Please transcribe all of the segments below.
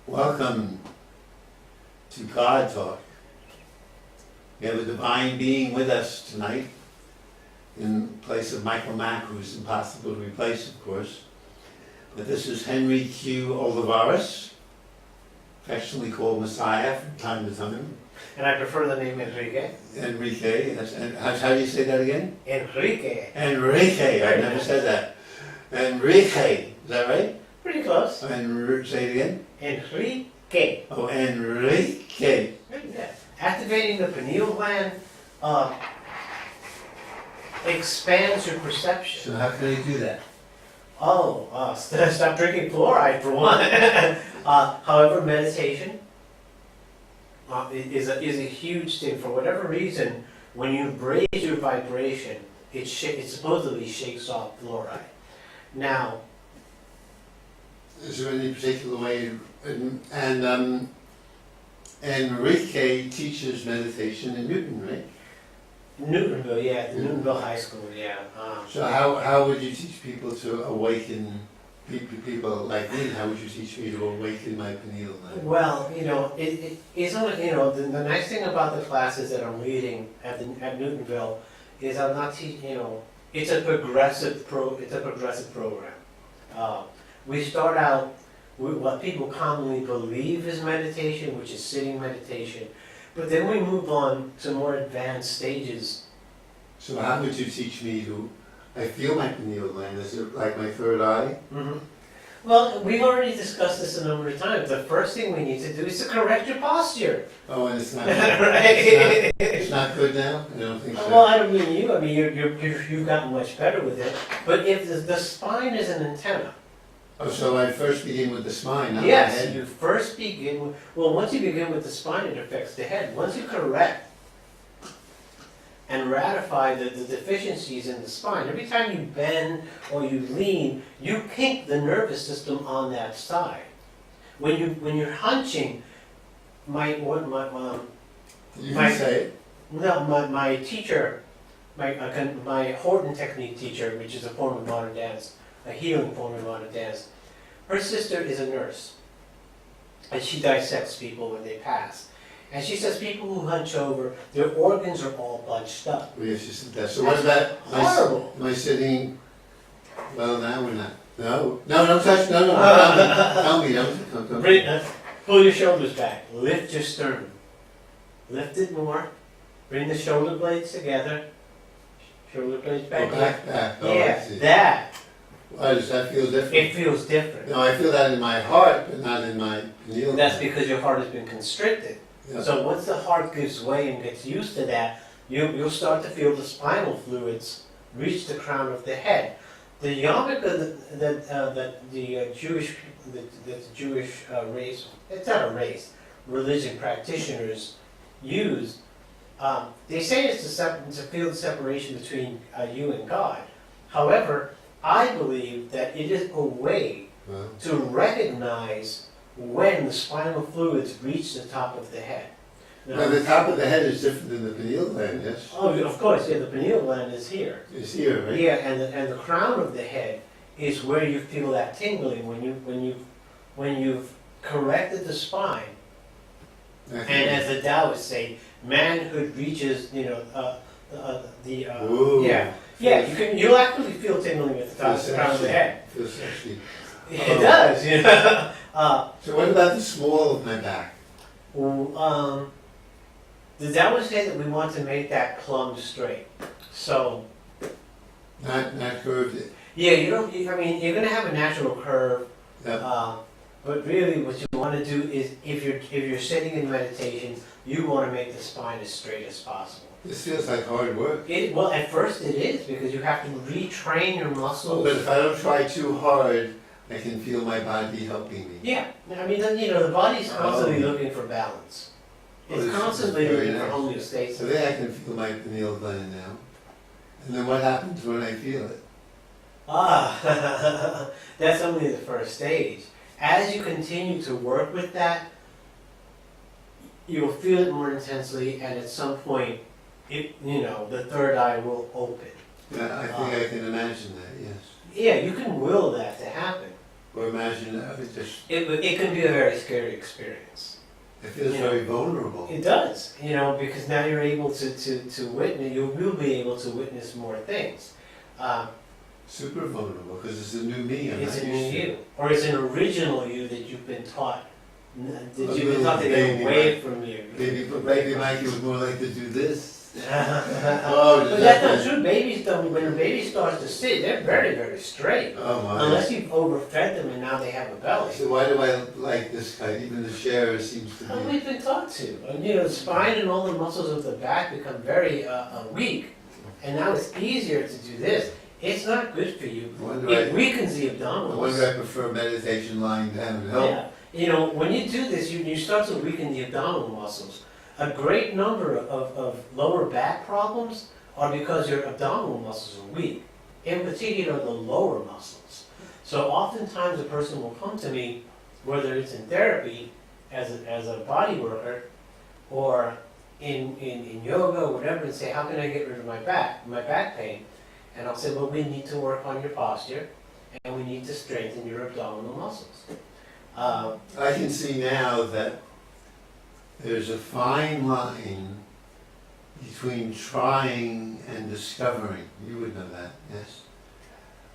Welcome to God Talk. We have a divine being with us tonight in place of Michael Mack, who's impossible to replace, of course. But this is Enrique Oliveras, affectionately called Messiah from time to time. And I prefer the name Enrique. Enrique, and how do you say that again? Enrique. Enrique, I never said that. Enrique, is that right? Pretty close. Say it again. Enrique. Oh, Enrique. Yeah. Activating the pineal gland expands your perception. So how can I do that? Stop drinking fluoride for one. However, meditation is a huge thing. For whatever reason, when you raise your vibration, it supposedly shakes off fluoride. Now, is there any particular way? And Enrique teaches meditation in Newton, right? Newtonville, yeah, Newtonville High School, yeah. So how would you teach people to awaken people like me? How would you teach me to awaken my pineal gland? Well, it's only, the nice thing about the classes that I'm leading at Newtonville is I'm not teaching, it's a progressive program. We start out with what people commonly believe is meditation, which is sitting meditation, but then we move on to more advanced stages. So how would you teach me to? I feel my pineal gland. Is it like my third eye? Mm-hmm. Well, we've already discussed this a number of times. The first thing we need to do is to correct your posture. Oh, and it's not. Right? It's not good now. I don't think so. Well, I don't mean you. I mean you've gotten much better with it. But if the spine is an antenna. Oh, so I first begin with the spine, not Yes, my head. you first begin with. Well, once you begin with the spine, it affects the head. Once you correct and ratify the deficiencies in the spine, every time you bend or you lean, you kink the nervous system on that side. When you're hunching, my teacher, my Horton technique teacher, which is a form of modern dance, a healing form of modern dance, her sister is a nurse, and she dissects people when they pass. And she says people who hunch over, their organs are all bunched up. Oh, yes, you said that. So what about? Horrible. Am I sitting? Well, now we're not. No, don't touch. No. Tell me, don't. Pull your shoulders back. Lift your sternum. Lift it more. Bring the shoulder blades together. Shoulder blades back. Go back. Oh, Yeah, that. Why does that feel different? It feels different. No, I feel that in my heart, but not in my pineal gland. That's because your heart has been constricted. Yeah. So once the heart gives way and gets used to that, you'll start to feel the spinal fluids reach the crown of the head. The yarmulke that the Jewish race, it's not a race, religion practitioners use, they say it's to feel the separation between you and God. However, I believe that it is a way to recognize when the spinal fluids reach the top of the head. Now, the top of the head is different than the pineal gland, yes? Oh, of course, yeah, the pineal gland is here. It's here, right? Yeah, and the crown of the head is where you feel that tingling when you've corrected the spine. And as the Taoists say, manhood reaches, you'll actually feel tingling at the top of the crown of the head. Feels sexy. It does, So what about the small of my back? The Taoists say that we want to make that plumb straight. So. Not curved. Yeah, you're going to have a natural curve. Yep. But really, what you want to do is, if you're sitting in meditation, you want to make the spine as straight as possible. This feels like hard work. Well, at first it is, because you have to retrain your muscles. But if I don't try too hard, I can feel my body helping me. Yeah, the body's constantly looking for balance. It's constantly looking for homeostasis. So then I can feel my pineal gland now. And then what happens when I feel it? That's only the first stage. As you continue to work with that, you'll feel it more intensely, and at some point, the third eye will open. Yeah, I think I can imagine that, yes. Yeah, you can will that to happen. Or imagine that it just, it can be a very scary experience. it feels You know, very vulnerable. It does, because now you're able to witness, you will be able to witness more things. Super vulnerable, because it's a new me. I'm It's not a new used to. you, or it's an original you that you've been taught, that you've been little taught to get baby away Mike. from you. Baby Mikey would more like to do this. But that's not true. Babies don't. When a baby starts to sit, they're very, very straight. Oh my. Unless you've overfed them and now they have a belly. So why do I like this kind? Even the share seems to Well, be. we've been taught to. And, the spine and all the muscles of the back become very weak, and now it's easier to do this. It's not good for you. I wonder It I- weakens the I abdominals. wonder I prefer meditation lying down. Help. Yeah. When you do this, you start to weaken the abdominal muscles. A great number of lower back problems are because your abdominal muscles are weak, in particular the lower muscles. So oftentimes a person will come to me, whether it's in therapy as a body worker or in yoga or whatever, and say, how can I get rid of my back pain? And I'll say, well, we need to work on your posture and we need to strengthen your abdominal muscles. I can see now that there's a fine line between trying and discovering. You would know that, yes?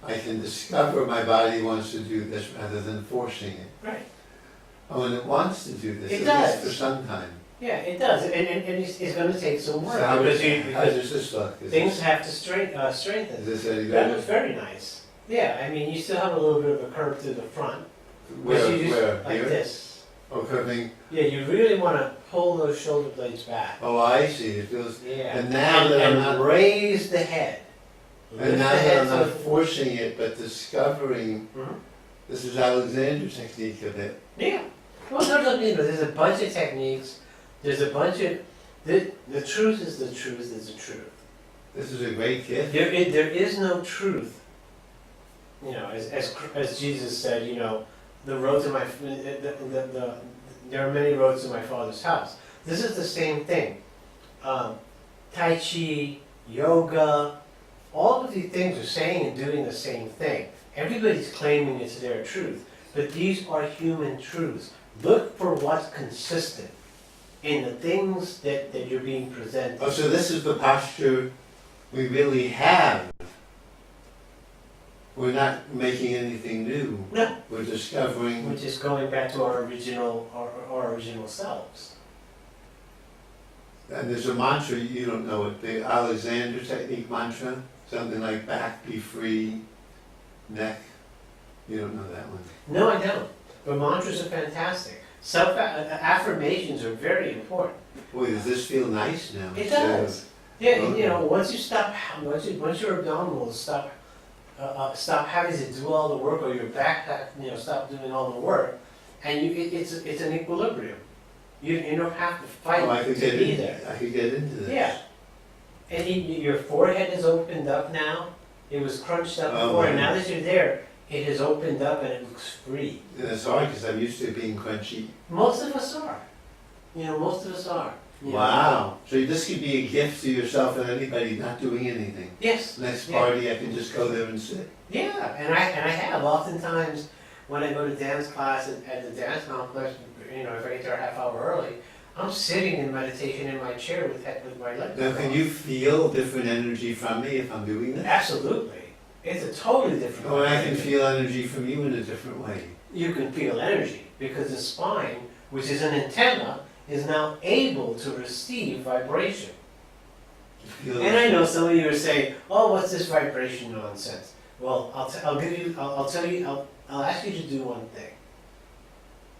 I can discover my body wants to do this rather than forcing it. Right. Oh, and it wants to do this, It at does. least for some time. Yeah, it does, and it's going to take some work So how because does this look? Is things this, have to strengthen. is this any That better? looks very nice. Yeah, I mean, you still have a little bit of a curve to the front, Where, but you just where, like here? this. Oh, curving. Yeah, you really want to pull those shoulder blades back. Oh, I see, it feels, Yeah, and now that I'm and not, raise the head. and Lift now the that head I'm so not the- forcing it, but discovering, Mhm. this is Alexander's technique of it. Yeah. Well, there's a bunch of techniques. There's a bunch of the truth is the truth is the truth. This is a great gift. There is no truth. As Jesus said, the road to my there are many roads to my Father's house. This is the same thing. Tai Chi, yoga, all of these things are saying and doing the same thing. Everybody's claiming it's their truth, but these are human truths. Look for what's consistent in the things that you're being presented. Oh, so this is the posture we really have. We're not making anything new. No, We're discovering. we're just going back to our original selves. And there's a mantra, you don't know it, the Alexander technique mantra, something like back, be free, neck. You don't know that one. No, I don't. But mantras are fantastic. Affirmations are very important. Boy, does this feel nice now? It instead of- does. Yeah, Okay. once your abdominals stop having to do all the work, or your backpack, stop doing all the work, and it's an equilibrium. You don't have to fight Oh, I to could get be into, there. I could get into this. Yeah. And your forehead is opened up now. It was crunched up Oh, before, and my. now that you're there, it has opened up and it looks free. And it's hard because I'm used to it being crunchy. Most of us are. Most of us are. Wow. So this could be a gift to yourself and anybody not doing anything. Yes. Next Yeah. party, I can just go there and sit. Yeah, and I have oftentimes when I go to dance class at the dance complex. If I get there a half hour early, I'm sitting in meditation in my chair with my legs. Now, can you feel different energy from me if I'm doing this? Absolutely. It's a totally different. Oh, and I can energy. feel energy from you in a different way. You can feel energy because the spine, which is an antenna, is now able to receive vibration. You feel And I know some of you are saying, "Oh, what's this vibration nonsense?" Well, I'll tell you. I'll ask you to do one thing.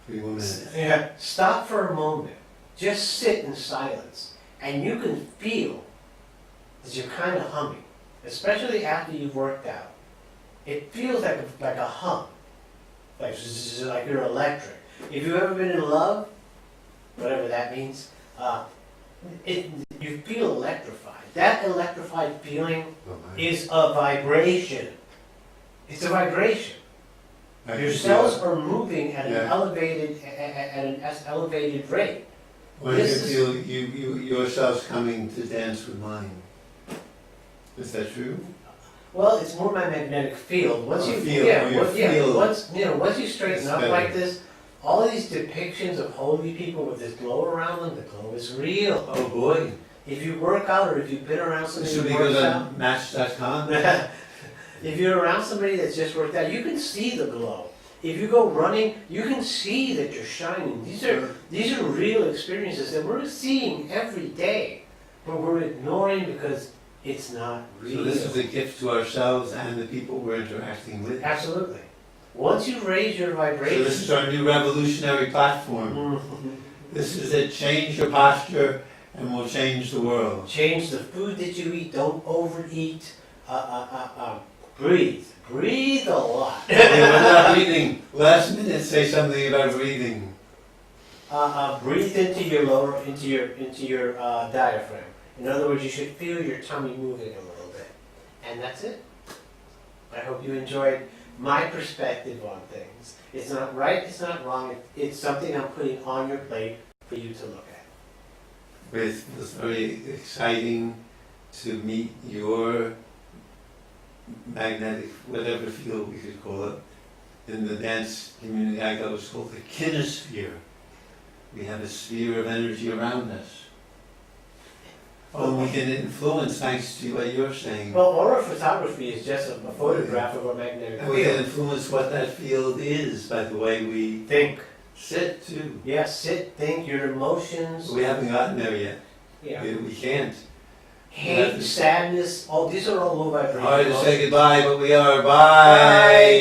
3 more minutes. Yeah. Stop for a moment. Just sit in silence, and you can feel that you're kind of humming, especially after you've worked out. It feels like a hum, like zzz, like you're electric. If you've ever been in love, whatever that means, you feel electrified. That electrified feeling Oh, my. is a vibration. It's a vibration. I can Your feel cells it. are moving at Yeah. an elevated rate. Well, I this can is- feel yourselves coming to dance with mine. Is that true? Well, it's more my magnetic field. Once Oh, you field, yeah, oh, your field. once you straighten It's up better. like this, all of these depictions of holy people with this glow around them, the glow is real. Oh boy. If you work out or if you've been around somebody Should who we works go out, to Match.com? if you're around somebody that's just worked out, you can see the glow. If you go running, you can see that you're shining. These are real experiences that we're seeing every day, but we're ignoring because it's not real. So this is a gift to ourselves and the people we're interacting with. Absolutely. Once you raise your So vibration, this is our new revolutionary platform. Mhm. This is it. Change your posture and we'll change the world. Change the food that you eat. Don't overeat. Breathe. Breathe a lot. Okay, we're not breathing. Last minute, say something about breathing. Breathe into your lower diaphragm. In other words, you should feel your tummy moving a little bit, and that's it. I hope you enjoyed my perspective on things. It's not right. It's not wrong. It's something I'm putting on your plate for you to look at. It was very exciting to meet your magnetic, whatever field we could call it. In the dance community I go, it's called the kinesphere. We have a sphere of energy around us. Oh, we can influence thanks to what you're saying. Well, aura photography is just a photograph of a magnetic And we can field. influence what that field is by the way we Think. sit too. Yeah, sit, think, your emotions. We haven't gotten there yet. Yeah. We can't. Hate, sadness, all these are all low vibrations. Hard to say goodbye, but we are. Bye.